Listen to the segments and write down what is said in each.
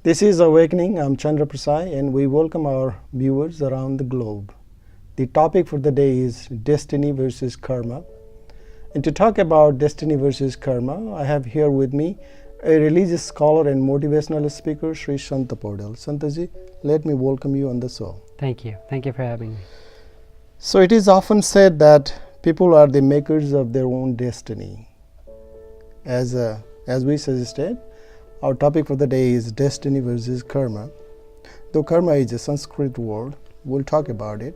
This is Awakening. I'm Chandra Prasai, and we welcome our viewers around the globe. The topic for the day is destiny versus karma. And to talk about destiny versus karma, I have here with me a religious scholar and motivational speaker, Shree Santa Poudel. Santaji, let me welcome you on the show. Thank you. Thank you for having me. So it is often said that people are the makers of their own destiny. As we suggested, our topic for the day is destiny versus karma. Though karma is a Sanskrit word, we'll talk about it.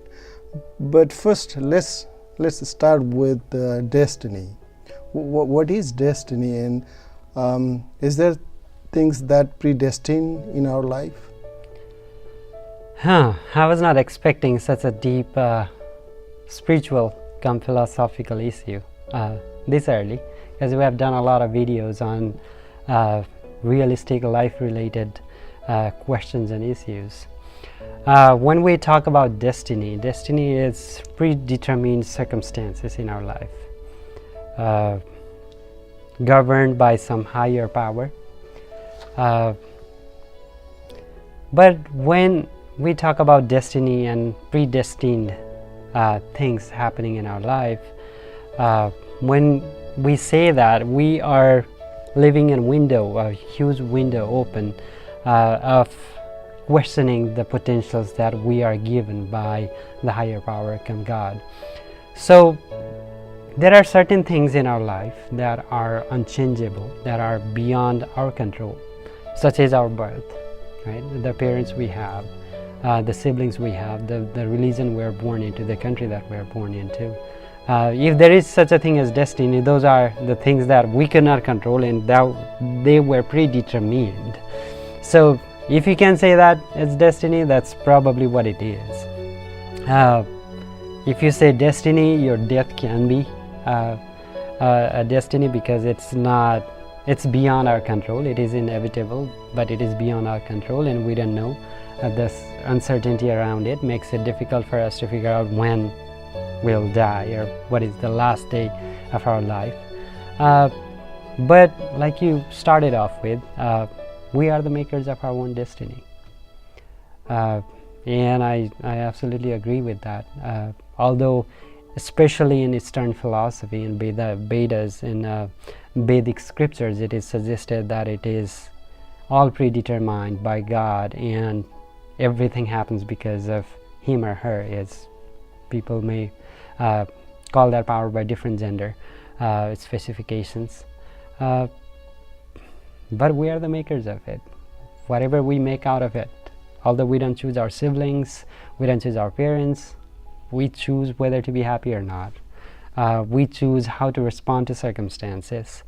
But first, let's start with destiny. What is destiny, and is there things that predestine in our life? I was not expecting such a deep spiritual come philosophical issue this early, because we have done a lot of videos on realistic life related questions and issues. When we talk about destiny is predetermined circumstances in our life, governed by some higher power. But when we talk about destiny and predestined things happening in our life, when we say that, we are living in a huge window open of questioning the potentials that we are given by the higher power come God. So there are certain things in our life that are unchangeable, that are beyond our control, such as our birth, right? The parents we have, the siblings we have, the religion we are born into, the country that we are born into. If there is such a thing as destiny, those are the things that we cannot control, and that they were predetermined. So if you can say that it's destiny, that's probably what it is. If you say destiny, your death can be a destiny, because it's beyond our control. It is inevitable, but it is beyond our control, and we don't know. This uncertainty around it makes it difficult for us to figure out when we'll die or what is the last day of our life. But like you started off with, we are the makers of our own destiny. And I absolutely agree with that. Although, especially in Eastern philosophy and Vedas and Vedic scriptures, it is suggested that it is all predetermined by God, and everything happens because of him or her. As people may call that power by different gender specifications. But we are the makers of it. Whatever we make out of it, although we don't choose our siblings, we don't choose our parents, we choose whether to be happy or not. We choose how to respond to circumstances.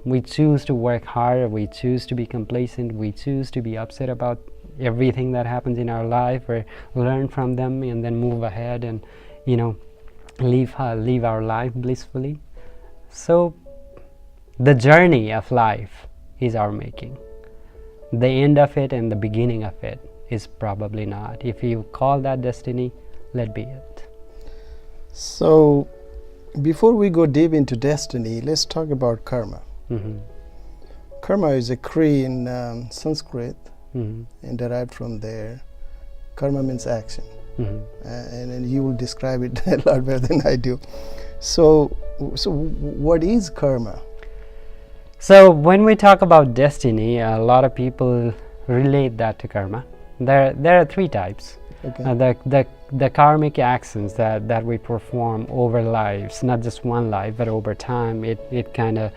We choose to work hard, we choose to be complacent, we choose to be upset about everything that happens in our life, or learn from them and then move ahead and live our life blissfully. So the journey of life is our making. The end of it and the beginning of it is probably not. If you call that destiny, let be it. So before we go deep into destiny, let's talk about karma. Mm-hmm. Karma is a Cree in Sanskrit, Mm-hmm. and derived from there. Karma means action. Mm-hmm. And you will describe it a lot better than I do. So what is karma? So when we talk about destiny, a lot of people relate that to karma. There are three types. Okay. The karmic actions that we perform over lives, not just one life, but over time, it kind of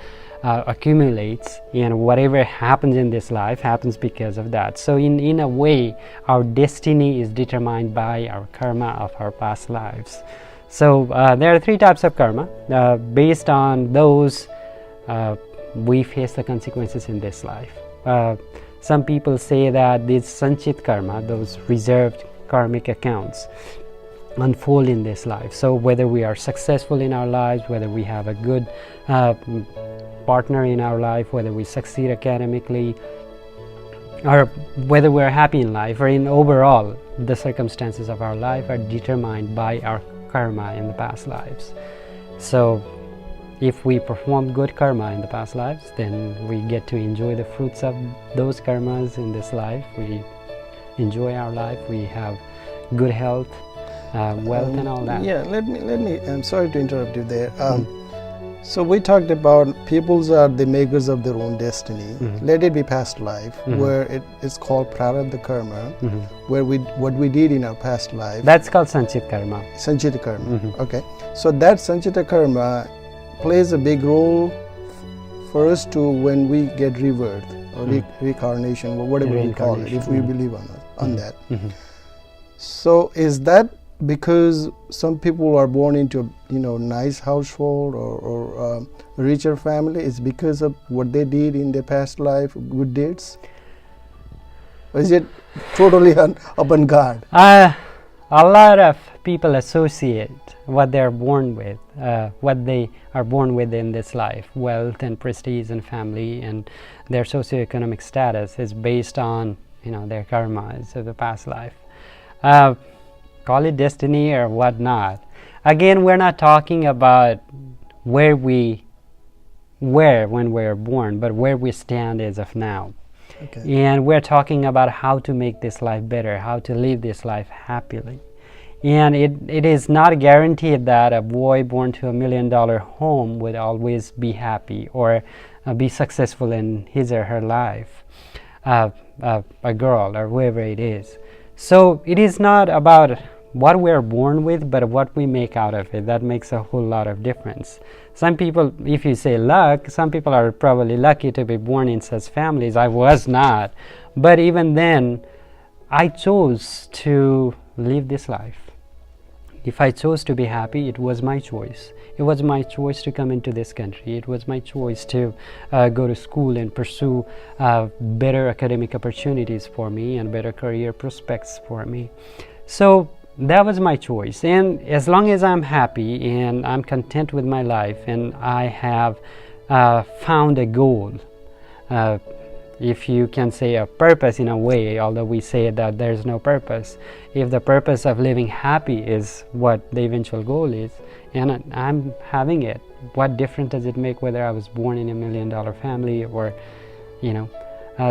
accumulates, and whatever happens in this life happens because of that. So in a way, our destiny is determined by our karma of our past lives. So there are three types of karma. Based on those, we face the consequences in this life. Some people say that this Sanchit Karma, those reserved karmic accounts, unfold in this life. So whether we are successful in our lives, whether we have a good partner in our life, whether we succeed academically, or whether we're happy in life, or in overall, the circumstances of our life are determined by our karma in the past lives. So if we perform good karma in the past lives, then we get to enjoy the fruits of those karmas in this life. We enjoy our life, we have good health, wealth and all that. Yeah, let me I'm sorry to interrupt you there. So we talked about peoples are the makers of their own destiny. Let it be past life, where it is called prarabdha karma, where what we did in our past life. That's called Sanchit Karma. Sanchit Karma. Okay. So that Sanchit Karma plays a big role for us to when we get rebirth or reincarnation or whatever we call it, if we believe on that. So is that because some people are born into nice household or richer family, is because of what they did in their past life, good deeds? Or is it totally avant-garde? A lot of people associate what they are born with, in this life, wealth and prestige and family, and their socioeconomic status is based on their karmas of the past life. Call it destiny or whatnot. Again, we're not talking about where we were when we were born, but where we stand as of now. Okay. And we're talking about how to make this life better, how to live this life happily. And it is not guaranteed that a boy born to $1 million home would always be happy or be successful in his or her life, a girl or whoever it is. So it is not about what we're born with, but what we make out of it. That makes a whole lot of difference. Some people, if you say luck, some people are probably lucky to be born in such families. I was not. But even then, I chose to live this life. If I chose to be happy, it was my choice. It was my choice to come into this country. It was my choice to go to school and pursue better academic opportunities for me and better career prospects for me. So that was my choice. And as long as I'm happy and I'm content with my life and I have found a goal, if you can say a purpose in a way, although we say that there's no purpose, if the purpose of living happy is what the eventual goal is, and I'm having it, what difference does it make whether I was born in $1 million family or,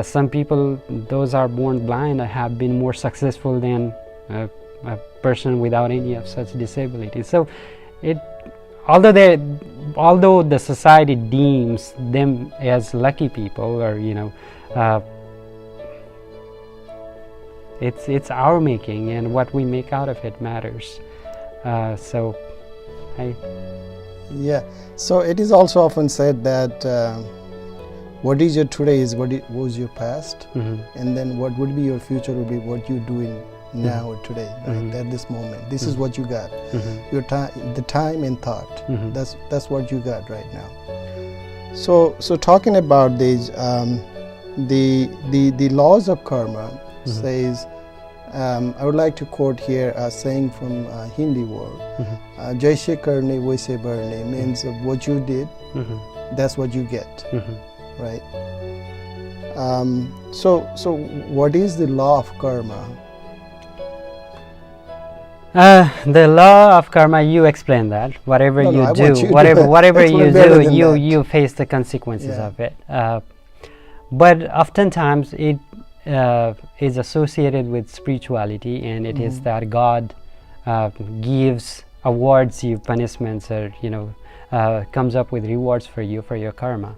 some people, those are born blind, have been more successful than a person without any of such disabilities. So although the society deems them as lucky people, or it's our making, and what we make out of it matters. So it is also often said that what is your today is what was your past, and then what would be your future would be what you do in now or today, right? At this moment, this is what you got. Your time, the time and thought. That's what you got right now. So talking about these, the laws of karma says. I would like to quote here a saying from Hindi word. Jaise karne waise barne means of what you did, that's what you get, right? So what is the law of karma? The law of karma, you explain that. Whatever you do, whatever you do, you face the consequences of it. But oftentimes it is associated with spirituality, and it is that God awards you punishments, or comes up with rewards for you for your karma.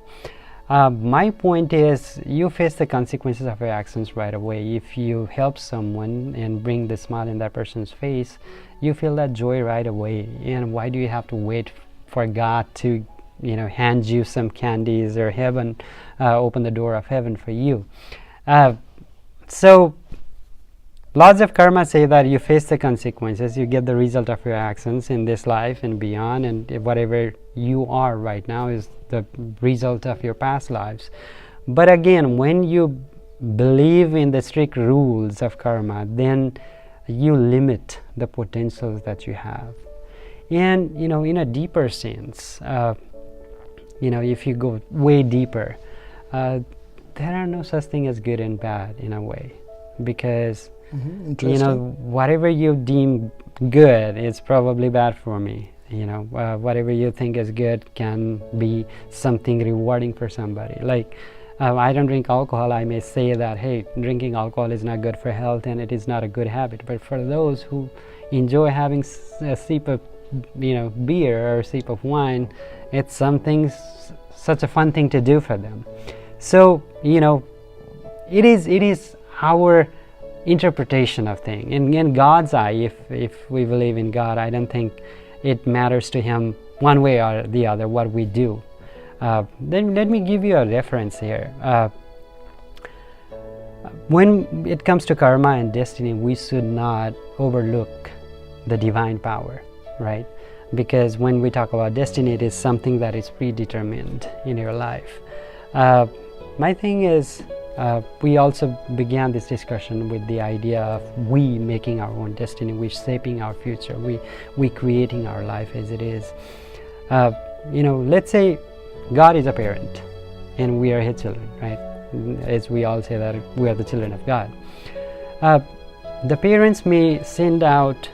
My point is, you face the consequences of your actions right away. If you help someone and bring the smile in that person's face, you feel that joy right away. And why do you have to wait for God to hand you some candies, or heaven open the door of heaven for you? So laws of karma say that you face the consequences, you get the result of your actions in this life and beyond, and whatever you are right now is the result of your past lives. But again, when you believe in the strict rules of karma, then you limit the potentials that you have. And in a deeper sense, if you go way deeper, there are no such thing as good and bad in a way, because whatever you deem good is probably bad for me. Whatever you think is good can be something rewarding for somebody. Like, I don't drink alcohol. I may say that, hey, drinking alcohol is not good for health and it is not a good habit. But for those who enjoy having a sip of beer or a sip of wine, it's such a fun thing to do for them. So it is our interpretation of things. In God's eye, if we believe in God, I don't think it matters to him one way or the other what we do. Then let me give you a reference here. When it comes to karma and destiny, we should not overlook the divine power, right? Because when we talk about destiny, it is something that is predetermined in your life. My thing is, we also began this discussion with the idea of we making our own destiny, we shaping our future, we creating our life as it is. Let's say God is a parent and we are his children, right? As we all say that we are the children of God. The parents may send out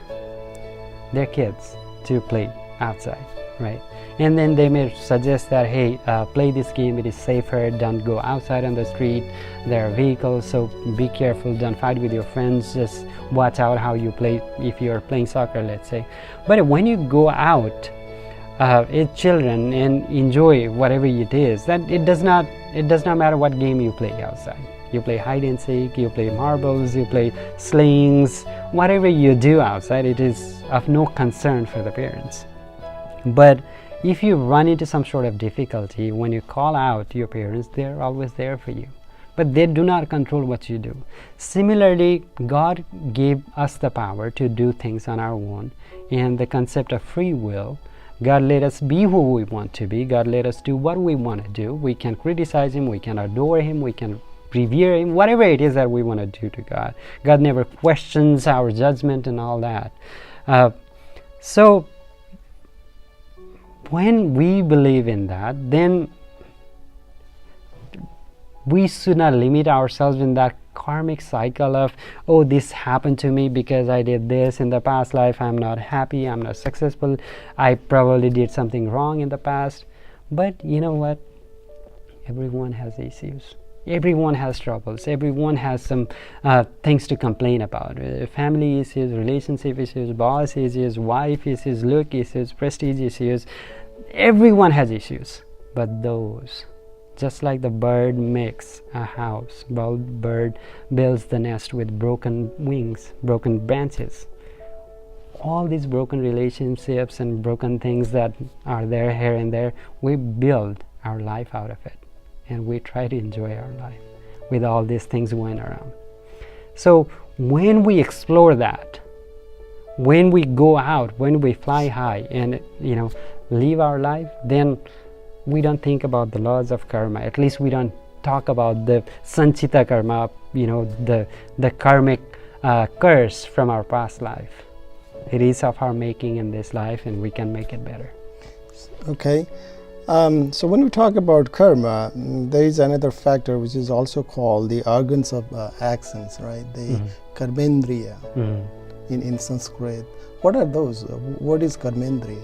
their kids to play outside, right? And then they may suggest that, hey, play this game, it is safer, don't go outside on the street, there are vehicles, so be careful, don't fight with your friends, just watch out how you play if you're playing soccer, let's say. But when you go out as children and enjoy whatever it is, that it does not matter what game you play outside. You play hide and seek, you play marbles, you play slings, whatever you do outside, it is of no concern for the parents. But if you run into some sort of difficulty, when you call out your parents, they're always there for you. But they do not control what you do. Similarly, God gave us the power to do things on our own, and the concept of free will. God let us be who we want to be. God let us do what we want to do. We can criticize him, we can adore him, we can revere him, whatever it is that we want to do to God. God never questions our judgment and all that. So when we believe in that, then we should not limit ourselves in that karmic cycle of, oh, this happened to me because I did this in the past life, I'm not happy, I'm not successful, I probably did something wrong in the past. But you know what? Everyone has issues. Everyone has troubles. Everyone has some things to complain about. Family issues, relationship issues, boss issues, wife issues, look issues, prestige issues. Everyone has issues. But those, just like the bird makes a house, bird builds the nest with broken wings, broken branches. All these broken relationships and broken things that are there here and there, we build our life out of it. And we try to enjoy our life with all these things going around. So when we explore that, when we go out, when we fly high and live our life, then we don't think about the laws of karma. At least we don't talk about the Sanchit Karma, the karmic curse from our past life. It is of our making in this life, and we can make it better. Okay. So when we talk about karma, there is another factor which is also called the organs of actions, right? The karmendriya in Sanskrit. What are those? What is karmendriya?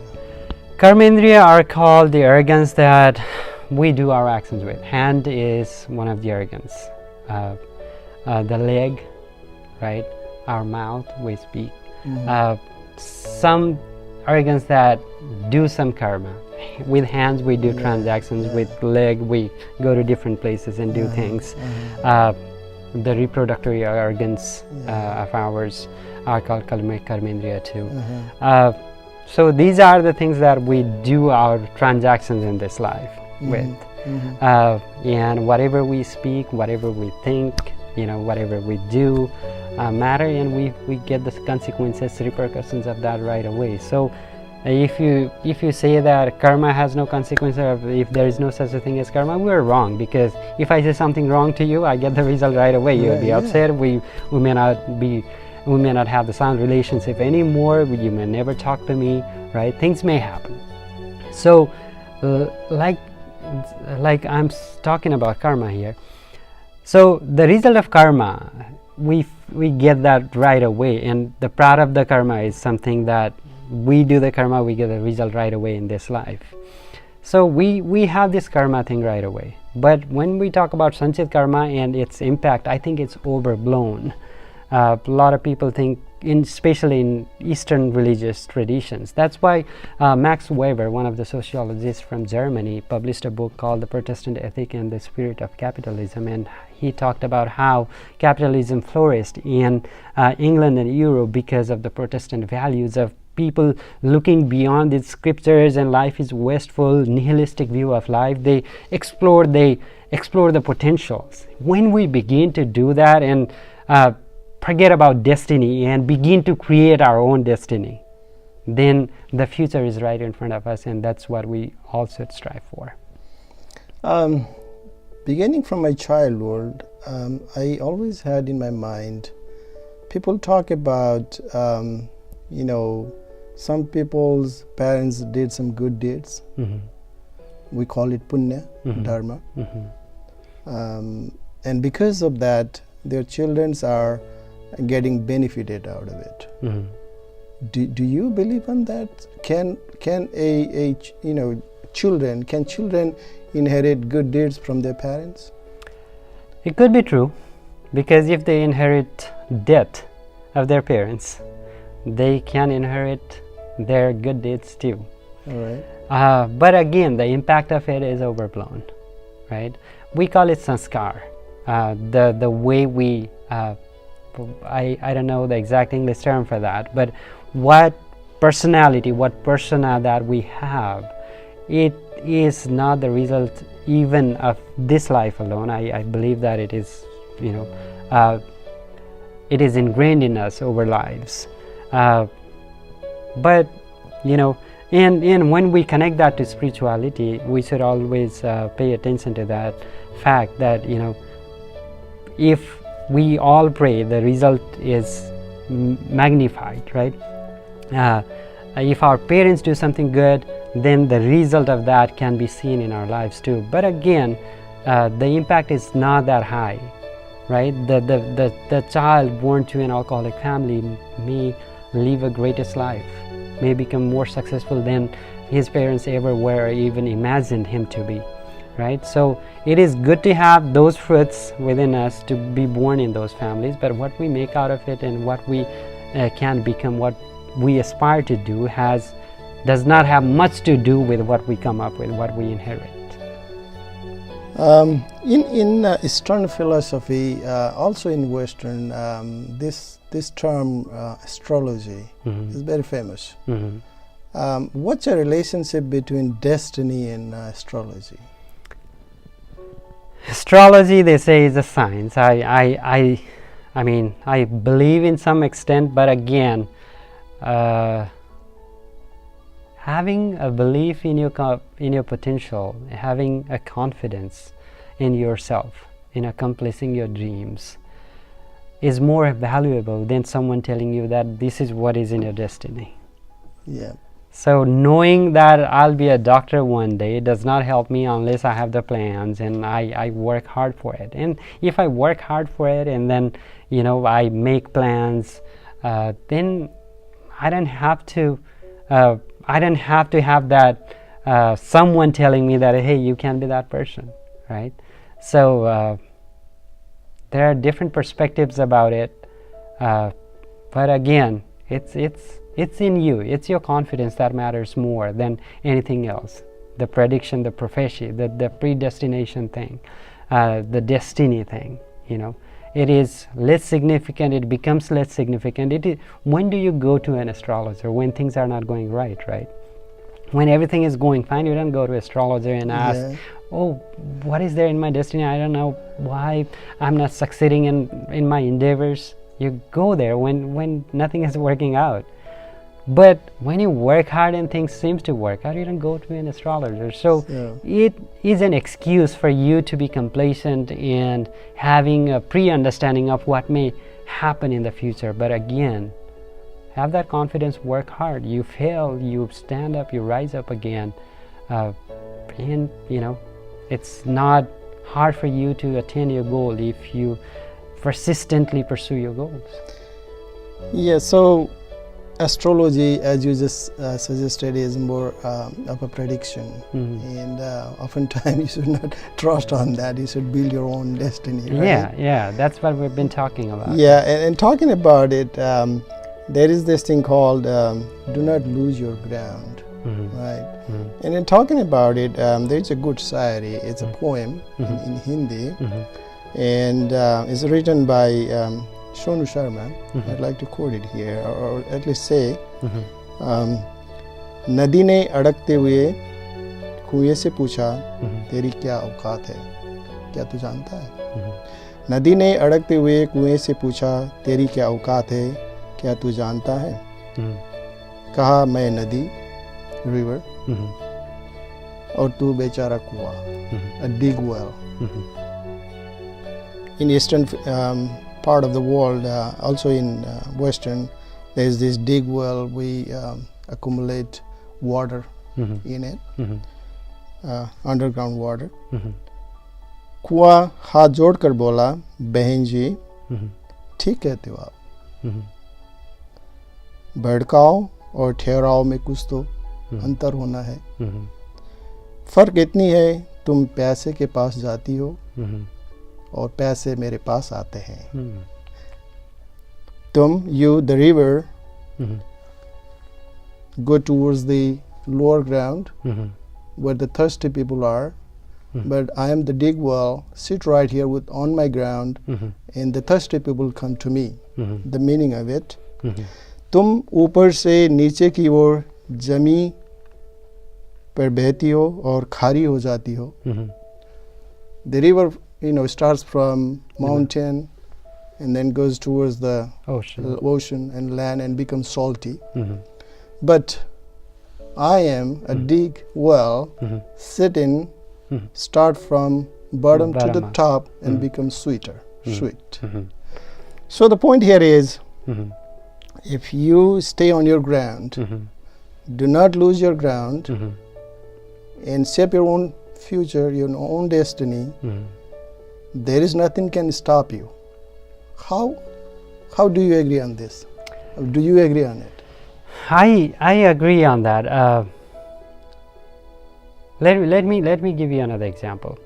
Karmendriya are called the organs that we do our actions with. Hand is one of the organs. The leg, right? Our mouth, we speak. Some organs that do some karma. With hands we do transactions, with leg we go to different places and do things. The reproductory organs of ours are called karmendriya too. So these are the things that we do our transactions in this life with. And whatever we speak, whatever we think, whatever we do matter, and we get the consequences, repercussions of that right away. So if you say that karma has no consequences, or if there is no such a thing as karma, we're wrong. Because if I say something wrong to you, I get the result right away. You'll be upset. We may not have the sound relationship anymore. You may never talk to me, right? Things may happen. So like I'm talking about karma here. So the result of karma, we get that right away, and the prarabdha karma is something that we do the karma, we get the result right away in this life. So we have this karma thing right away. But when we talk about Sanchit Karma and its impact, I think it's overblown. A lot of people think, especially in Eastern religious traditions. That's why Max Weber, one of the sociologists from Germany, published a book called The Protestant Ethic and the Spirit of Capitalism, and he talked about how capitalism flourished in England and Europe because of the Protestant values of people looking beyond the scriptures, and life is wasteful, nihilistic view of life. They explore the potentials. When we begin to do that and forget about destiny and begin to create our own destiny, then the future is right in front of us, and that's what we all should strive for. Beginning from my childhood, I always had in my mind, people talk about, some people's parents did some good deeds. Mm-hmm. We call it punya, Mm-hmm. dharma. Mm-hmm. And because of that, their children are getting benefited out of it. Mm-hmm. Do you believe in that? Can children inherit good deeds from their parents? It could be true, because if they inherit debt of their parents, they can inherit their good deeds too. All right. But again, the impact of it is overblown, right? We call it sanskar. The way we, I don't know the exact English term for that, but what persona that we have, it is not the result even of this life alone. I believe that it is, it is ingrained in us over lives. But and when we connect that to spirituality, we should always pay attention to that fact that if we all pray, the result is magnified, right? If our parents do something good, then the result of that can be seen in our lives too. But again, the impact is not that high, right? The child born to an alcoholic family may live a greatest life, may become more successful than his parents ever were or even imagined him to be, right? So it is good to have those fruits within us, to be born in those families, but what we make out of it and what we can become, what we aspire to do, does not have much to do with what we come up with, what we inherit. In Eastern philosophy, also in Western, this term astrology Mm-hmm. is very famous. Mm-hmm. What's a relationship between destiny and astrology? Astrology, they say, is a science. I mean, I believe in some extent, but again, having a belief in your potential, having a confidence in yourself, in accomplishing your dreams, is more valuable than someone telling you that this is what is in your destiny. Yeah. So knowing that I'll be a doctor one day does not help me unless I have the plans and I work hard for it. And if I work hard for it and then I make plans, then I don't have to have that someone telling me that, hey, you can't be that person, right? So there are different perspectives about it, but again, it's in you. It's your confidence that matters more than anything else. The prediction, the prophecy, the predestination thing, the destiny thing, it is less significant. It becomes less significant. When do you go to an astrologer? When things are not going right? When everything is going fine, you don't go to astrologer and ask, oh, what is there in my destiny? I don't know why I'm not succeeding in my endeavors. You go there when nothing is working out. But when you work hard and things seems to work out, you don't go to an astrologer. So it is an excuse for you to be complacent and having a pre-understanding of what may happen in the future. But again, have that confidence, work hard. You fail, you stand up, you rise up again. And it's not hard for you to attain your goal if you persistently pursue your goals. Yeah, so astrology, as you just suggested, is more of a prediction, and oftentimes you should not trust on that. You should build your own destiny. Right? Yeah, that's what we've been talking about. Yeah, and talking about it, there is this thing called "do not lose your ground," right? And in talking about it, there is a good society. It's a poem in Hindi, and it's written by Sonu Sharma. I'd like to quote it here, or at least say, नदी ने अड़कते हुए कुएं से पूछा, तेरी क्या औकात है? क्या तू जानता है? नदी ने अड़कते हुए कुएं से पूछा, तेरी क्या औकात है? क्या तू जानता है? कहा, मैं नदी, river, और तू बेचारा कुआं, a dig well. In eastern part of the world, also in western, there is this dig well. We accumulate water in it, underground water. कुआं हाथ जोड़कर बोला, बहन जी, ठीक कहते हो आप, भड़काओ और ठहराओ में कुछ तो अंतर होना है। फर्क इतनी है, तुम पैसे के पास जाती हो और पैसे मेरे पास आते हैं। तुम, you, the river, go towards the lower ground where the thirsty people are, but I am the dig well, sit right here on my ground, and the thirsty people come to me. The meaning of it, तुम ऊपर से नीचे की ओर जमी पर बहती हो और खारी हो जाती हो। The river, starts from mountain and then goes towards the ocean and land and becomes salty. But I am a dig well, sitting, start from bottom to the top and become sweet. So the point here is, if you stay on your ground, do not lose your ground, and shape your own future, your own destiny, there is nothing can stop you. How do you agree on this? Do you agree on it? I agree on that. Let me give you another example.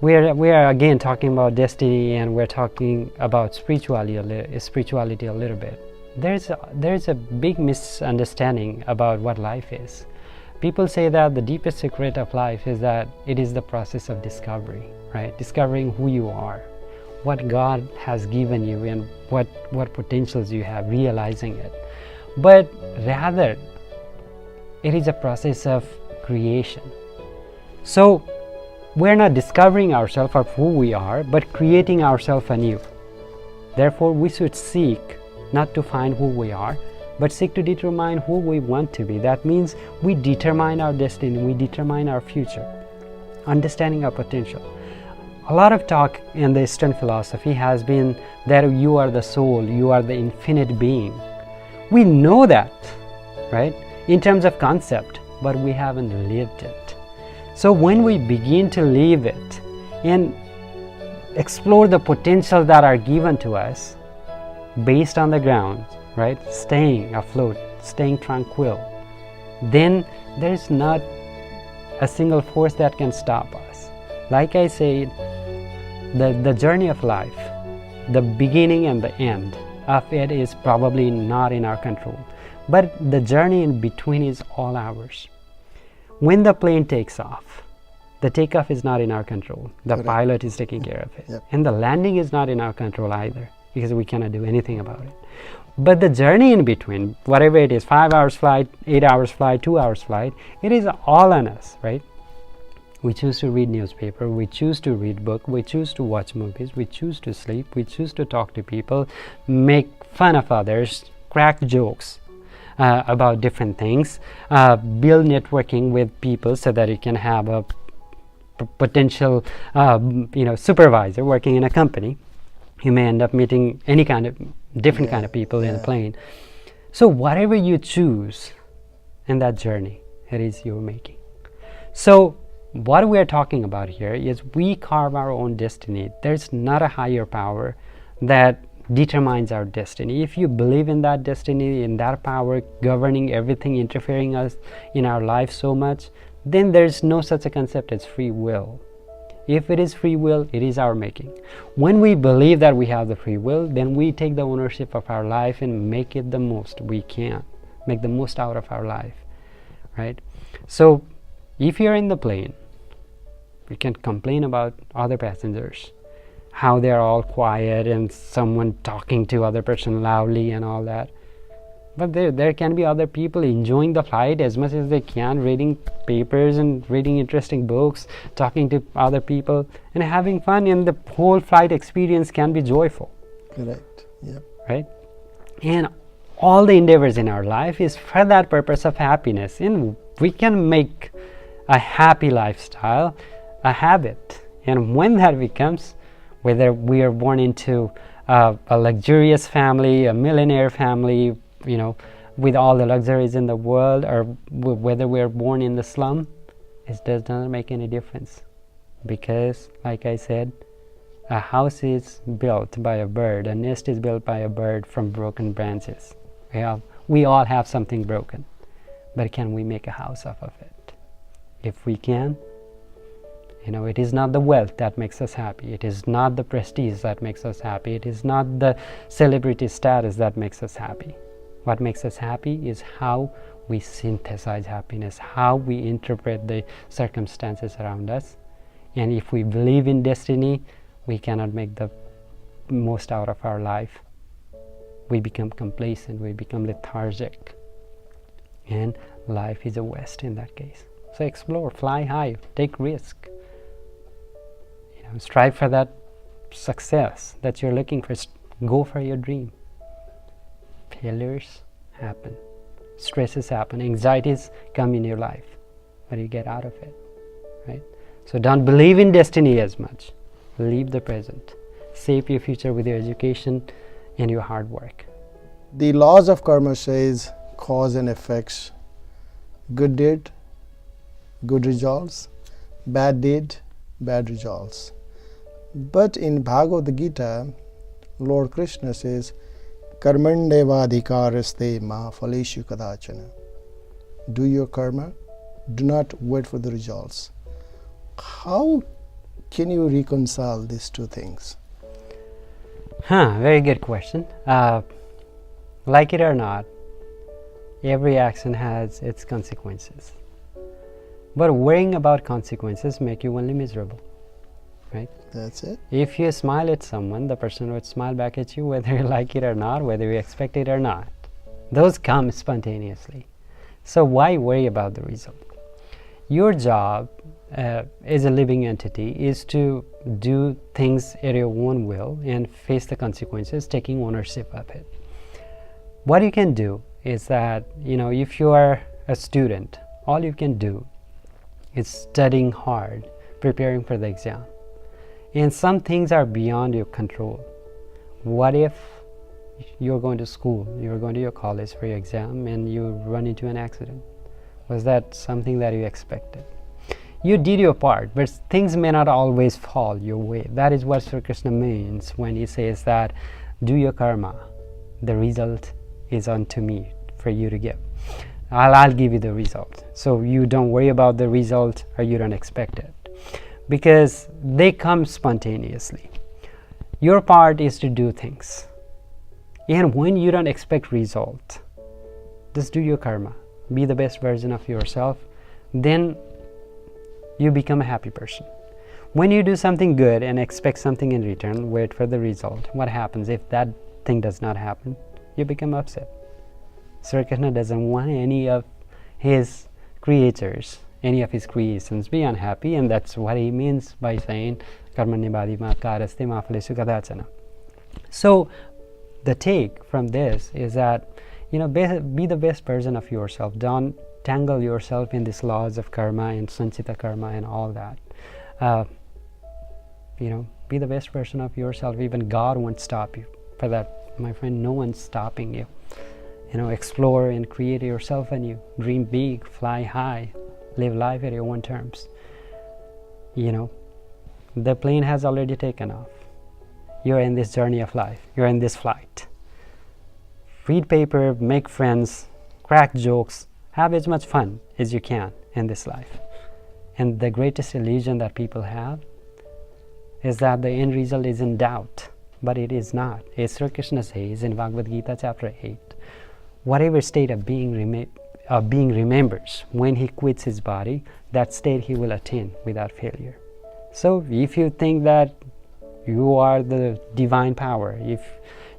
We are again talking about destiny, and we're talking about spirituality a little bit. There's a big misunderstanding about what life is. People say that the deepest secret of life is that it is the process of discovery, right? Discovering who you are, what God has given you, and what potentials you have, realizing it. But rather, it is a process of creation. So we're not discovering ourselves of who we are, but creating ourselves anew. Therefore, we should seek not to find who we are, but seek to determine who we want to be. That means we determine our destiny, we determine our future, understanding our potential. A lot of talk in the Eastern philosophy has been that you are the soul, you are the infinite being. We know that, right, in terms of concept, but we haven't lived it. So when we begin to live it and explore the potential that are given to us based on the ground, right, staying afloat, staying tranquil, then there is not a single force that can stop us. Like I said, the journey of life, the beginning and the end of it is probably not in our control, but the journey in between is all ours. When the plane takes off, the takeoff is not in our control. The Correct. Pilot is taking care of it. Yep. And the landing is not in our control either, because we cannot do anything about it. But the journey in between, whatever it is, 5 hours flight, 8 hours flight, 2 hours flight, it is all on us, right? We choose to read newspaper, we choose to read book, we choose to watch movies, we choose to sleep, we choose to talk to people, make fun of others, crack jokes about different things, build networking with people so that you can have a potential supervisor working in a company. You may end up meeting any kind of different kind of people in a plane. So whatever you choose in that journey, it is your making. So what we are talking about here is we carve our own destiny. There's not a higher power that determines our destiny. If you believe in that destiny, in that power governing everything, interfering us in our life so much, then there's no such a concept as free will. If it is free will, it is our making. When we believe that we have the free will, then we take the ownership of our life and make it the most we can, make the most out of our life, right? So if you're in the plane, you can complain about other passengers, how they're all quiet and someone talking to other person loudly and all that. But there can be other people enjoying the flight as much as they can, reading papers and reading interesting books, talking to other people and having fun, and the whole flight experience can be joyful. Correct. Yep. Right? And all the endeavors in our life is for that purpose of happiness, and we can make a happy lifestyle a habit. And when that becomes, whether we are born into a luxurious family, a millionaire family, with all the luxuries in the world, or whether we are born in the slum, it does not make any difference. Because, like I said, a house is built by a bird, a nest is built by a bird from broken branches. We all have something broken, but can we make a house off of it? If we can, it is not the wealth that makes us happy. It is not the prestige that makes us happy. It is not the celebrity status that makes us happy. What makes us happy is how we synthesize happiness, how we interpret the circumstances around us. And if we believe in destiny, we cannot make the most out of our life. We become complacent, we become lethargic. And life is a waste in that case. So explore, fly high, take risk. Strive for that success that you're looking for. Go for your dream. Failures happen, stresses happen, anxieties come in your life, but you get out of it, right? So don't believe in destiny as much. Live the present. Shape your future with your education and your hard work. The laws of karma says cause and effects. Good deed, good results. Bad deed, bad results. But in Bhagavad Gita, Lord Krishna says, Karmandeva adhikaraste ma phaleshu kadachana. Do your karma, do not wait for the results. How can you reconcile these two things? Very good question. Like it or not, every action has its consequences. But worrying about consequences make you only miserable. Right? That's it. If you smile at someone, the person would smile back at you whether you like it or not, whether you expect it or not. Those come spontaneously. So why worry about the result? Your job as a living entity is to do things at your own will and face the consequences, taking ownership of it. What you can do is that, if you are a student, all you can do is studying hard, preparing for the exam. And some things are beyond your control. What if you're going to school, you're going to your college for your exam, and you run into an accident? Was that something that you expected? You did your part, but things may not always fall your way. That is what Sri Krishna means when he says that, do your karma. The result is unto me for you to give. I'll give you the result. So you don't worry about the result, or you don't expect it, because they come spontaneously. Your part is to do things. And when you don't expect result, just do your karma. Be the best version of yourself. Then you become a happy person. When you do something good and expect something in return, wait for the result. What happens if that thing does not happen? You become upset. Sri Krishna doesn't want any of his creatures, any of his creations be unhappy, and that's what he means by saying karmanyabhadimakaaraste ma phaleshu kadachana. So the take from this is that, be the best version of yourself. Don't tangle yourself in these laws of karma and Sanchit Karma and all that. Be the best version of yourself. Even God won't stop you for that, my friend. No one's stopping you. Explore and create yourself anew. Dream big, fly high, live life at your own terms. The plane has already taken off. You're in this journey of life. You're in this flight. Read paper, make friends, crack jokes, have as much fun as you can in this life. And the greatest illusion that people have is that the end result is in doubt, but it is not. As Sri Krishna says in Bhagavad Gita chapter 8, whatever state of being remembers when he quits his body, that state he will attain without failure. So if you think that you are the divine power, if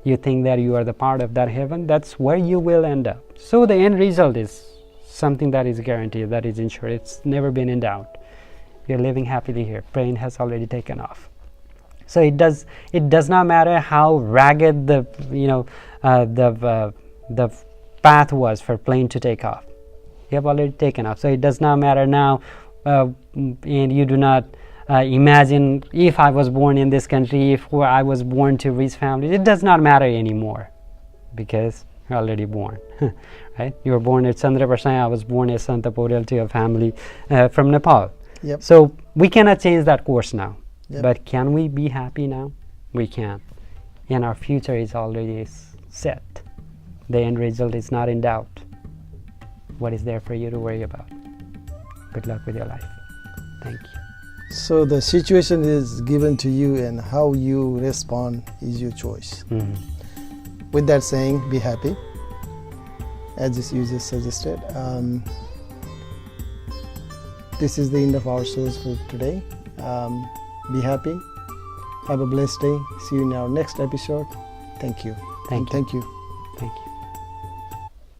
you think that you are the part of that heaven, that's where you will end up. So the end result is something that is guaranteed, that is ensured. It's never been in doubt. You're living happily here. Pain has already taken off. So it does not matter how ragged the path was for plane to take off. You have already taken off. So it does not matter now, and you do not imagine if I was born in this country, if I was born to rich family. It does not matter anymore because you're already born. Right? You were born at Chandra, Prasai. I was born as Santa Poudel to a family from Nepal. Yep. So we cannot change that course now. Yep. But can we be happy now? We can. And our future is already set. The end result is not in doubt. What is there for you to worry about? Good luck with your life. Thank you. So the situation is given to you, and how you respond is your choice. Mm-hmm. With that saying, be happy, as you just suggested. This is the end of our shows for today. Be happy. Have a blessed day. See you in our next episode. Thank you. Thank you. Thank you.